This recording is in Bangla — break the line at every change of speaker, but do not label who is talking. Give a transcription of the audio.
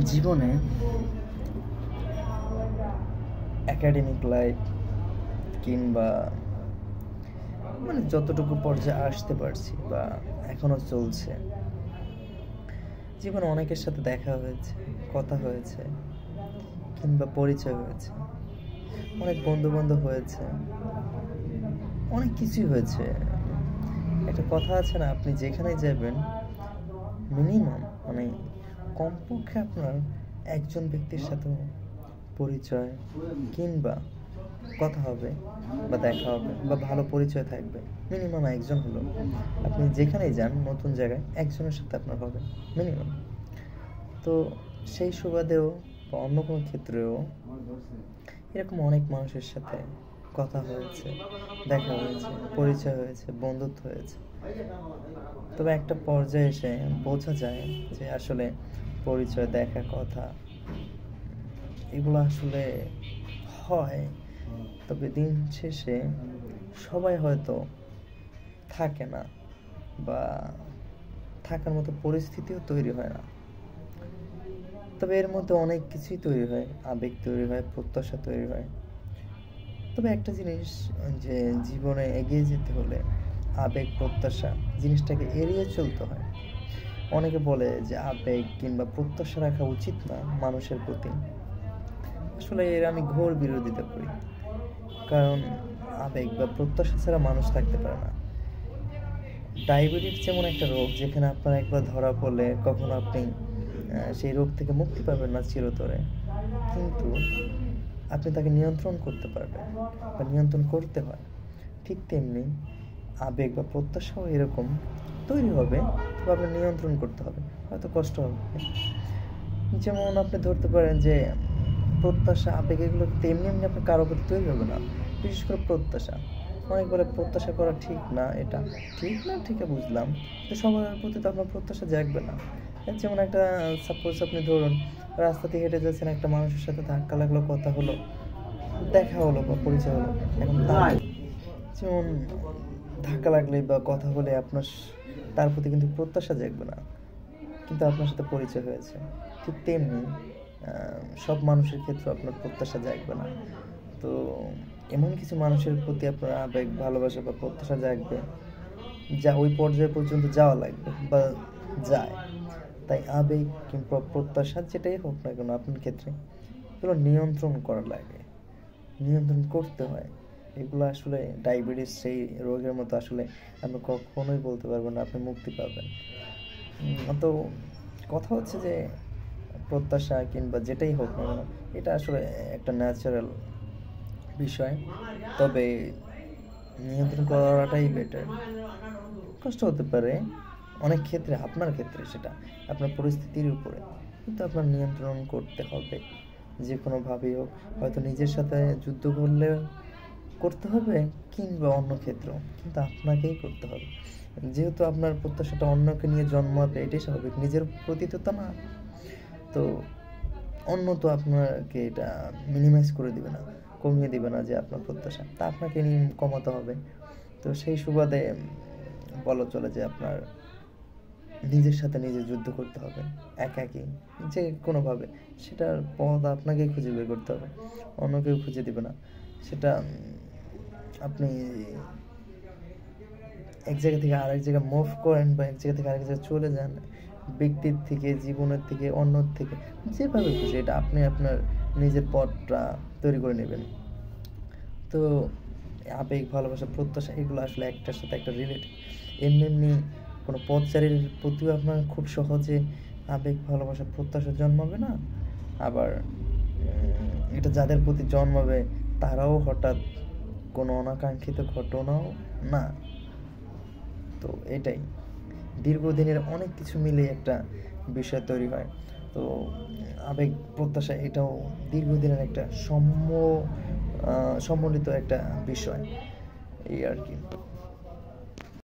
জীবনে একাডেমিক লাইফ কিংবা যতটুকু পর্যায়ে আসতে পারছি বা এখনো চলছে, জীবনে অনেকের সাথে দেখা হয়েছে, কথা হয়েছে কিংবা পরিচয় হয়েছে, অনেক বন্ধু বান্ধব হয়েছে, অনেক কিছুই হয়েছে। একটা কথা আছে না, আপনি যেখানে যাবেন মিনিমাম কমপক্ষে আপনার একজন ব্যক্তির সাথে পরিচয় কিংবা কথা হবে বা দেখা হবে বা ভালো পরিচয় থাকবে। মিনিমাম একজন হলো, আপনি যেখানেই যান নতুন জায়গায় একজনের সাথে আপনার হবে মিনিমাম। তো সেই সুবাদেও বা অন্য কোনো ক্ষেত্রেও এরকম অনেক মানুষের সাথে কথা হয়েছে, দেখা হয়েছে, পরিচয় হয়েছে, বন্ধুত্ব হয়েছে। তবে একটা পর্যায়ে এসে বোঝা যায় যে আসলে পরিচয়, দেখা, কথা এগুলো আসলে হয়, তবে দিন শেষে সবাই হয়তো থাকে না বা থাকার মতো পরিস্থিতিও তৈরি হয় না। তবে এর মধ্যে অনেক কিছুই তৈরি হয়, আবেগ তৈরি হয়, প্রত্যাশা তৈরি হয়। তবে একটা জিনিস, যে জীবনে এগিয়ে যেতে হলে আবেগ, প্রত্যাশা জিনিসটাকে এড়িয়ে চলতে হয়। অনেকে বলে যে আবেগ কিংবা প্রত্যাশা রাখা উচিত না মানুষের প্রতি। আসলে এর আমি ঘোর বিরোধিতা করি, কারণ আবেগ বা প্রত্যাশা ছাড়া মানুষ থাকতে পারে না। ডায়াবেটিস যেমন একটা রোগ, যেখানে আপনার একবার ধরা পড়লে কখনো আপনি সেই রোগ থেকে মুক্তি পাবেন না চিরতরে, কিন্তু আপনি তাকে নিয়ন্ত্রণ করতে পারবেন বা নিয়ন্ত্রণ করতে হয়। ঠিক তেমনি আবেগ বা প্রত্যাশাও এরকম তৈরি হবে, তবে আপনার নিয়ন্ত্রণ করতে হবে, হয়তো কষ্ট হবে। যেমন আপনি ধরতে পারেন যে প্রত্যাশা, আবেগ এগুলো তেমনি এমনি আপনার কারো প্রতি তৈরি হবে না। বিশেষ করে প্রত্যাশা, অনেক বলে প্রত্যাশা করা ঠিক না, এটা ঠিক না, ঠিক বুঝলাম, তো সবার প্রতি তো আপনার প্রত্যাশা জাগবে না। যেমন একটা সাপোজ আপনি ধরুন রাস্তা দিয়ে হেঁটে যাচ্ছেন, একটা মানুষের সাথে ধাক্কা লাগলো, কথা হলো, দেখা হলো বা পরিচয় হলো। এখন যেমন ধাক্কা লাগলে বা কথা বলে আপনার তার প্রতি কিন্তু প্রত্যাশা জাগবে না, কিন্তু আপনার সাথে পরিচয় হয়েছে। ঠিক তেমনি সব মানুষের ক্ষেত্রে আপনার প্রত্যাশা জাগবে না। তো এমন কিছু মানুষের প্রতি আপনার আবেগ, ভালোবাসা বা প্রত্যাশা জাগবে, যা ওই পর্যায় পর্যন্ত যাওয়া লাগবে বা যায়। তাই আবেগ কিংবা প্রত্যাশা যেটাই হোক না কেন আপনার ক্ষেত্রে, এগুলো নিয়ন্ত্রণ করা লাগে, নিয়ন্ত্রণ করতে হয়। এগুলো আসলে ডায়াবেটিস সেই রোগের মতো, আসলে আপনি কখনোই বলতে পারবেন না আপনি মুক্তি পাবেন। তো কথা হচ্ছে যে প্রত্যাশা কিংবা যেটাই হোক না কেন, এটা আসলে একটা ন্যাচারাল বিষয়, তবে নিয়ন্ত্রণ করাটাই বেটার। কষ্ট হতে পারে অনেক ক্ষেত্রে, আপনার ক্ষেত্রে সেটা আপনার পরিস্থিতির উপরে, কিন্তু আপনার নিয়ন্ত্রণ করতে হবে যে কোনোভাবেই হোক। হয়তো নিজের সাথে যুদ্ধ করলে করতে হবে কিংবা অন্য ক্ষেত্রেও, কিন্তু আপনাকেই করতে হবে। যেহেতু আপনার প্রত্যাশাটা অন্যকে নিয়ে জন্মাবে, এটাই স্বাভাবিক, নিজের প্রতি তো না। তো অন্য তো আপনাকে এটা মিনিমাইজ করে দিবে না, কমিয়ে দিবে না যে আপনার প্রত্যাশা, তা আপনাকে নিয়ে কমাতে হবে। তো সেই সুবাদে বলা চলে যে আপনার নিজের সাথে নিজে যুদ্ধ করতে হবে, একাকী, যে কোনোভাবে সেটার পথ আপনাকেই খুঁজে বের করতে হবে, অন্য কেউ খুঁজে দিবে না। সেটা আপনি এক জায়গা থেকে আরেক জায়গায় মুভ করেন বা এক জায়গা থেকে আরেক জায়গায় চলে যান, ব্যক্তির থেকে, জীবনের থেকে, অন্যর থেকে, যেভাবে খুশি এটা আপনি আপনার নিজের পথটা তৈরি করে নেবেন। তো আবেগ, ভালোবাসা, প্রত্যাশা এগুলো আসলে একটার সাথে একটা রিলেটেড। এমনি এমনি কোনো পথচারীর প্রতিও আপনার খুব সহজে আবেগ, ভালোবাসা, প্রত্যাশা জন্মাবে না। আবার এটা যাদের প্রতি জন্মাবে তারাও হঠাৎ কোনো অনাকাঙ্ক্ষিত ঘটনাও না। তো এটাই দীর্ঘদিনের অনেক কিছু মিলে একটা বিষয় তৈরি হয়। তো আবেগ, প্রত্যাশা এটাও দীর্ঘদিনের একটা সম্মিলিত একটা বিষয়, এই আর কি।